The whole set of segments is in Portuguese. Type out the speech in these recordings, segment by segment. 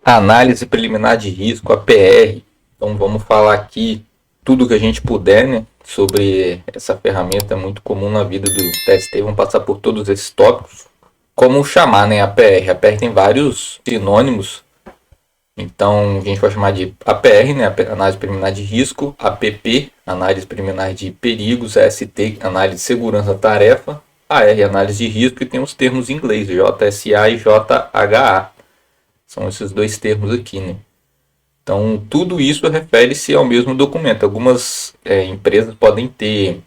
Análise preliminar de risco, APR. Então vamos falar aqui tudo que a gente puder, né, sobre essa ferramenta muito comum na vida do TST. Vamos passar por todos esses tópicos. Como chamar, né, APR? APR tem vários sinônimos. Então a gente vai chamar de APR, né, análise preliminar de risco, APP, análise preliminar de perigos, AST, análise de segurança da tarefa, AR, análise de risco, e tem os termos em inglês, JSA e JHA. São esses dois termos aqui, né? Então, tudo isso refere-se ao mesmo documento. Algumas empresas podem ter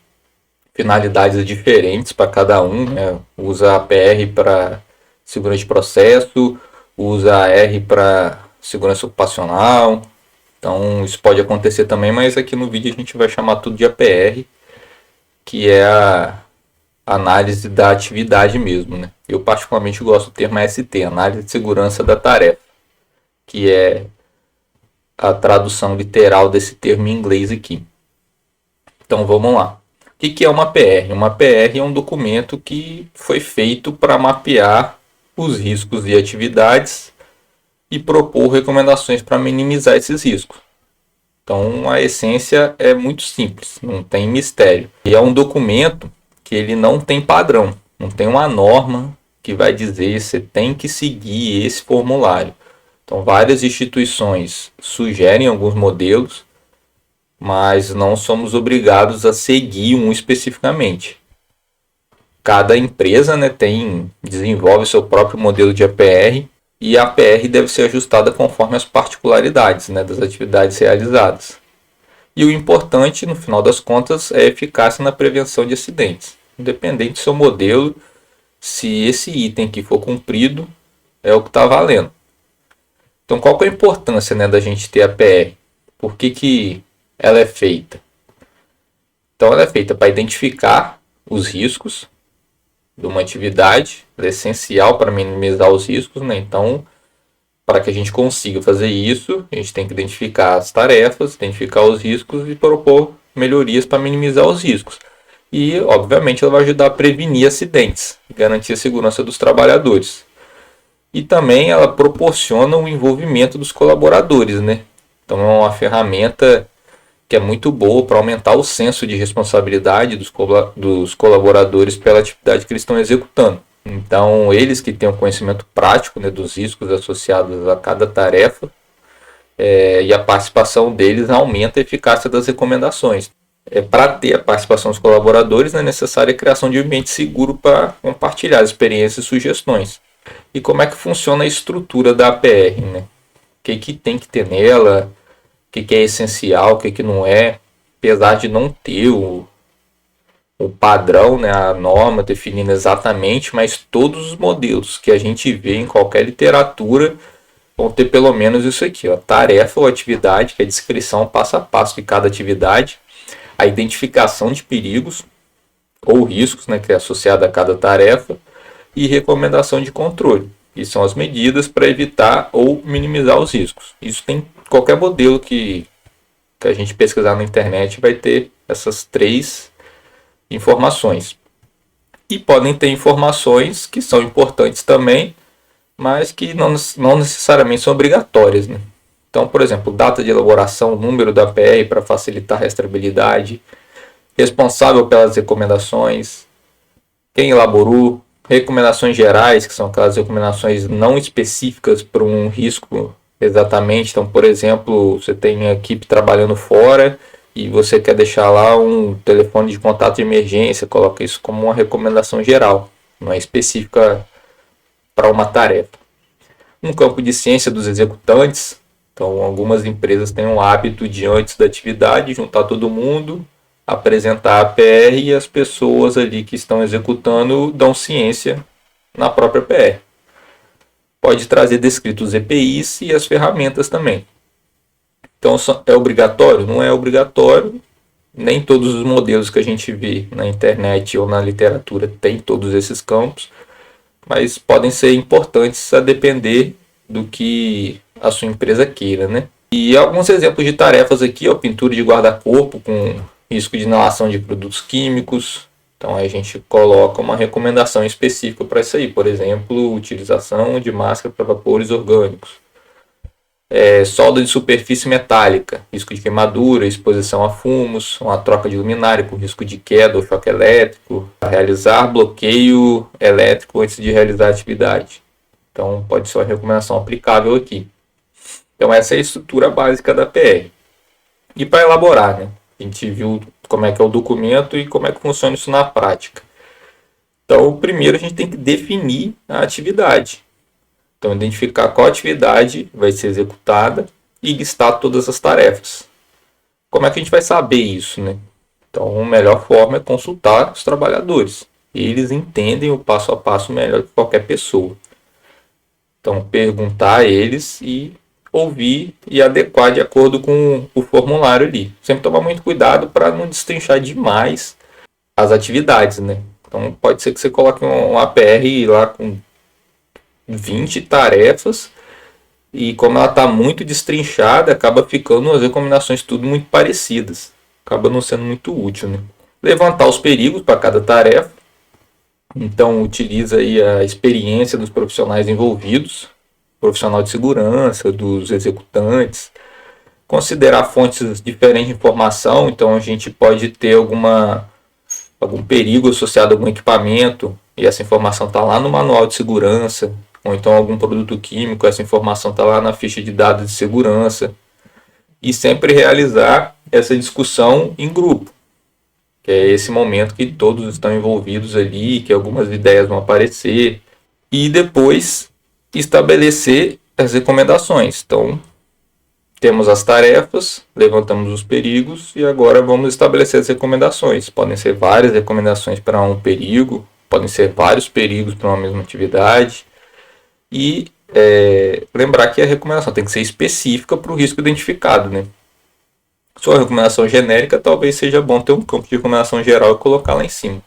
finalidades diferentes para cada um, né? Usa a PR para segurança de processo, usa a R para segurança ocupacional. Então, isso pode acontecer também, mas aqui no vídeo a gente vai chamar tudo de APR, que é a análise da atividade mesmo, né? Eu particularmente gosto do termo AST, análise de segurança da tarefa, que é a tradução literal desse termo em inglês aqui. Então vamos lá. O que é uma PR? Uma PR é um documento que foi feito para mapear os riscos de atividades e propor recomendações para minimizar esses riscos. Então a essência é muito simples, não tem mistério. E é um documento que ele não tem padrão, não tem uma norma que vai dizer você tem que seguir esse formulário. Então várias instituições sugerem alguns modelos, mas não somos obrigados a seguir um especificamente. Cada empresa, né, desenvolve seu próprio modelo de APR, e a APR deve ser ajustada conforme as particularidades, né, das atividades realizadas. E o importante, no final das contas, é a eficácia na prevenção de acidentes. Independente do seu modelo, se esse item que for cumprido, é o que está valendo. Então, qual que é a importância, né, da gente ter a PR? Por que ela é feita? Então, ela é feita para identificar os riscos de uma atividade, ela é essencial para minimizar os riscos, né? Então, para que a gente consiga fazer isso, a gente tem que identificar as tarefas, identificar os riscos e propor melhorias para minimizar os riscos. E, obviamente, ela vai ajudar a prevenir acidentes, garantir a segurança dos trabalhadores. E também ela proporciona o envolvimento dos colaboradores, né? Então é uma ferramenta que é muito boa para aumentar o senso de responsabilidade dos colaboradores pela atividade que eles estão executando. Então eles que têm o conhecimento prático, né, dos riscos associados a cada tarefa, e a participação deles aumenta a eficácia das recomendações. Para ter a participação dos colaboradores, é necessária a criação de um ambiente seguro para compartilhar experiências e sugestões. E como é que funciona a estrutura da APR, né? O que tem que ter nela, o que é essencial, o que não é, apesar de não ter o padrão, né, a norma definindo exatamente, mas todos os modelos que a gente vê em qualquer literatura vão ter pelo menos isso aqui, ó, tarefa ou atividade, que é a descrição passo a passo de cada atividade, a identificação de perigos ou riscos, né, que é associada a cada tarefa, e recomendação de controle, que são as medidas para evitar ou minimizar os riscos. Isso tem qualquer modelo que a gente pesquisar na internet vai ter essas três informações. E podem ter informações que são importantes também, mas que não necessariamente são obrigatórias, né? Então, por exemplo, data de elaboração, número da PR para facilitar a rastreabilidade, responsável pelas recomendações, quem elaborou, recomendações gerais, que são aquelas recomendações não específicas para um risco exatamente. Então, por exemplo, você tem a equipe trabalhando fora e você quer deixar lá um telefone de contato de emergência, coloca isso como uma recomendação geral, não é específica para uma tarefa. Um campo de ciência dos executantes. Então, algumas empresas têm o hábito de, antes da atividade, juntar todo mundo, apresentar a PR, e as pessoas ali que estão executando dão ciência na própria PR. Pode trazer descritos os EPIs e as ferramentas também. Então é obrigatório? Não é obrigatório. Nem todos os modelos que a gente vê na internet ou na literatura têm todos esses campos, mas podem ser importantes a depender do que a sua empresa queira, né? E alguns exemplos de tarefas aqui, ó, pintura de guarda-corpo com risco de inalação de produtos químicos. Então a gente coloca uma recomendação específica para isso aí, por exemplo, utilização de máscara para vapores orgânicos. solda de superfície metálica, risco de queimadura, exposição a fumos, uma troca de luminária com risco de queda ou choque elétrico, realizar bloqueio elétrico antes de realizar a atividade. Então, pode ser uma recomendação aplicável aqui. Então, essa é a estrutura básica da PR. E para elaborar, né? A gente viu como é que é o documento e como é que funciona isso na prática. Então, primeiro a gente tem que definir a atividade. Então, identificar qual atividade vai ser executada e listar todas as tarefas. Como é que a gente vai saber isso, né? Então, a melhor forma é consultar os trabalhadores. Eles entendem o passo a passo melhor que qualquer pessoa. Então, perguntar a eles e ouvir e adequar de acordo com o formulário ali. Sempre tomar muito cuidado para não destrinchar demais as atividades, né? Então, pode ser que você coloque um APR lá com 20 tarefas e como ela está muito destrinchada, acaba ficando as recomendações tudo muito parecidas. Acaba não sendo muito útil, né? Levantar os perigos para cada tarefa. Então, utiliza aí a experiência dos profissionais envolvidos, profissional de segurança, dos executantes. Considerar fontes diferentes de informação. Então, a gente pode ter algum perigo associado a algum equipamento e essa informação está lá no manual de segurança, ou então algum produto químico, essa informação está lá na ficha de dados de segurança. E sempre realizar essa discussão em grupo, que é esse momento que todos estão envolvidos ali, que algumas ideias vão aparecer, e depois estabelecer as recomendações. Então, temos as tarefas, levantamos os perigos e agora vamos estabelecer as recomendações. Podem ser várias recomendações para um perigo, podem ser vários perigos para uma mesma atividade. E lembrar que a recomendação tem que ser específica para o risco identificado, né? Se for uma recomendação genérica, talvez seja bom ter um campo de recomendação geral e colocar lá em cima.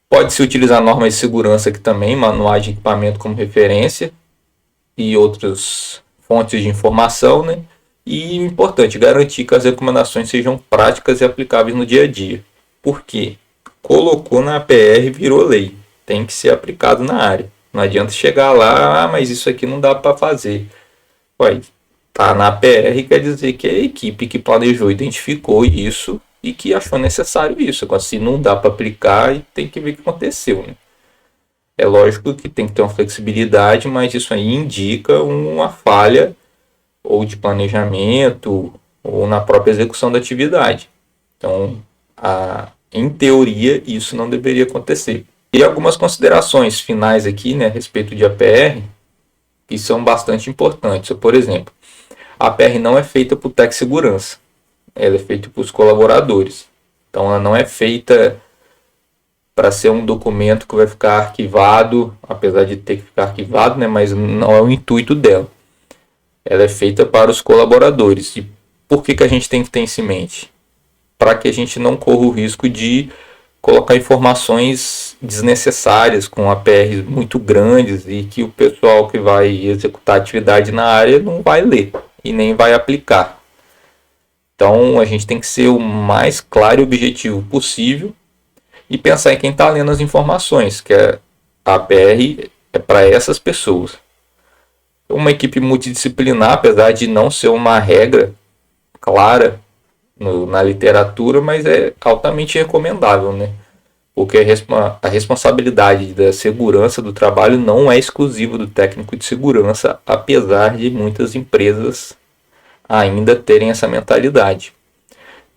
Pode-se utilizar normas de segurança aqui também, manuais de equipamento como referência e outras fontes de informação, né? E importante, garantir que as recomendações sejam práticas e aplicáveis no dia a dia. Por quê? Colocou na APR, virou lei. Tem que ser aplicado na área. Não adianta chegar lá, mas isso aqui não dá para fazer. Ué, tá na APR, quer dizer que a equipe que planejou identificou isso e que achou necessário isso. Agora, se não dá para aplicar, tem que ver o que aconteceu, né? É lógico que tem que ter uma flexibilidade, mas isso aí indica uma falha ou de planejamento ou na própria execução da atividade. Então, em teoria, isso não deveria acontecer. E algumas considerações finais aqui, né, a respeito de APR, que são bastante importantes. Por exemplo, a APR não é feita por Tec Segurança, ela é feita por os colaboradores. Então, ela não é feita para ser um documento que vai ficar arquivado, apesar de ter que ficar arquivado, né, mas não é o intuito dela. Ela é feita para os colaboradores. E por que a gente tem que ter isso em mente? Para que a gente não corra o risco de colocar informações desnecessárias com APRs muito grandes e que o pessoal que vai executar atividade na área não vai ler e nem vai aplicar. Então a gente tem que ser o mais claro e objetivo possível e pensar em quem está lendo as informações, que a APR é para essas pessoas. Uma equipe multidisciplinar, apesar de não ser uma regra clara na literatura, mas é altamente recomendável, né? Porque a responsabilidade da segurança do trabalho não é exclusiva do técnico de segurança, apesar de muitas empresas ainda terem essa mentalidade.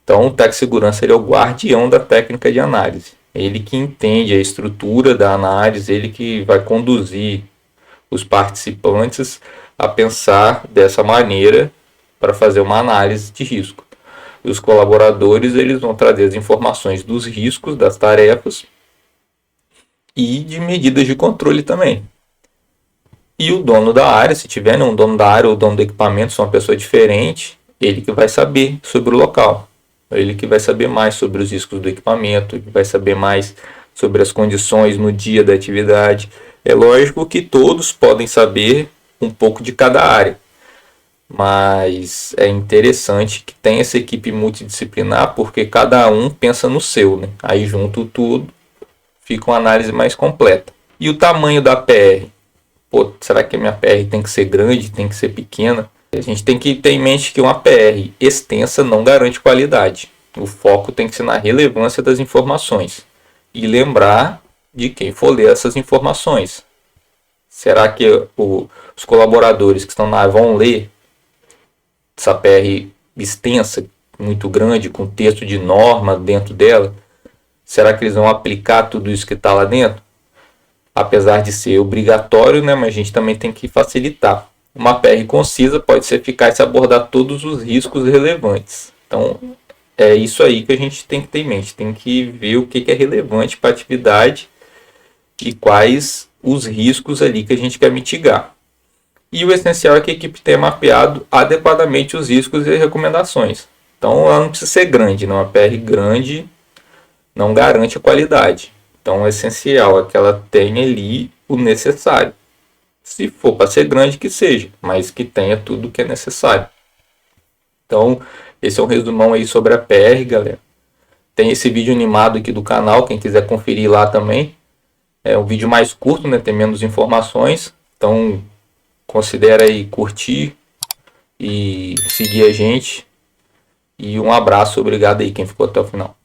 Então, o técnico de segurança ele é o guardião da técnica de análise. Ele que entende a estrutura da análise, ele que vai conduzir os participantes a pensar dessa maneira para fazer uma análise de risco. Os colaboradores eles vão trazer as informações dos riscos das tarefas e de medidas de controle também. E o dono da área, se tiver um dono da área ou dono do equipamento, se é uma pessoa diferente, ele que vai saber sobre o local. Ele que vai saber mais sobre os riscos do equipamento, ele vai saber mais sobre as condições no dia da atividade. É lógico que todos podem saber um pouco de cada área, mas é interessante que tenha essa equipe multidisciplinar, porque cada um pensa no seu, né? Aí junto tudo, fica uma análise mais completa. E o tamanho da PR? pô, será que a minha PR tem que ser grande, tem que ser pequena? A gente tem que ter em mente que uma PR extensa não garante qualidade. O foco tem que ser na relevância das informações. E lembrar de quem for ler essas informações. Será que os colaboradores que estão na área vão ler essa PR extensa, muito grande, com texto de norma dentro dela? Será que eles vão aplicar tudo isso que está lá dentro? Apesar de ser obrigatório, né, mas a gente também tem que facilitar. Uma PR concisa pode ser eficaz se abordar todos os riscos relevantes. Então, é isso aí que a gente tem que ter em mente. Tem que ver o que é relevante para a atividade e quais os riscos ali que a gente quer mitigar. E o essencial é que a equipe tenha mapeado adequadamente os riscos e recomendações. Então, ela não precisa ser grande, não. Uma PR grande não garante a qualidade. Então, o essencial é que ela tenha ali o necessário. Se for para ser grande, que seja, mas que tenha tudo o que é necessário. Então, esse é um resumão aí sobre a PR, galera. Tem esse vídeo animado aqui do canal, quem quiser conferir lá também. É um vídeo mais curto, né? Tem menos informações. Então, considera aí curtir e seguir a gente. E um abraço, obrigado aí quem ficou até o final.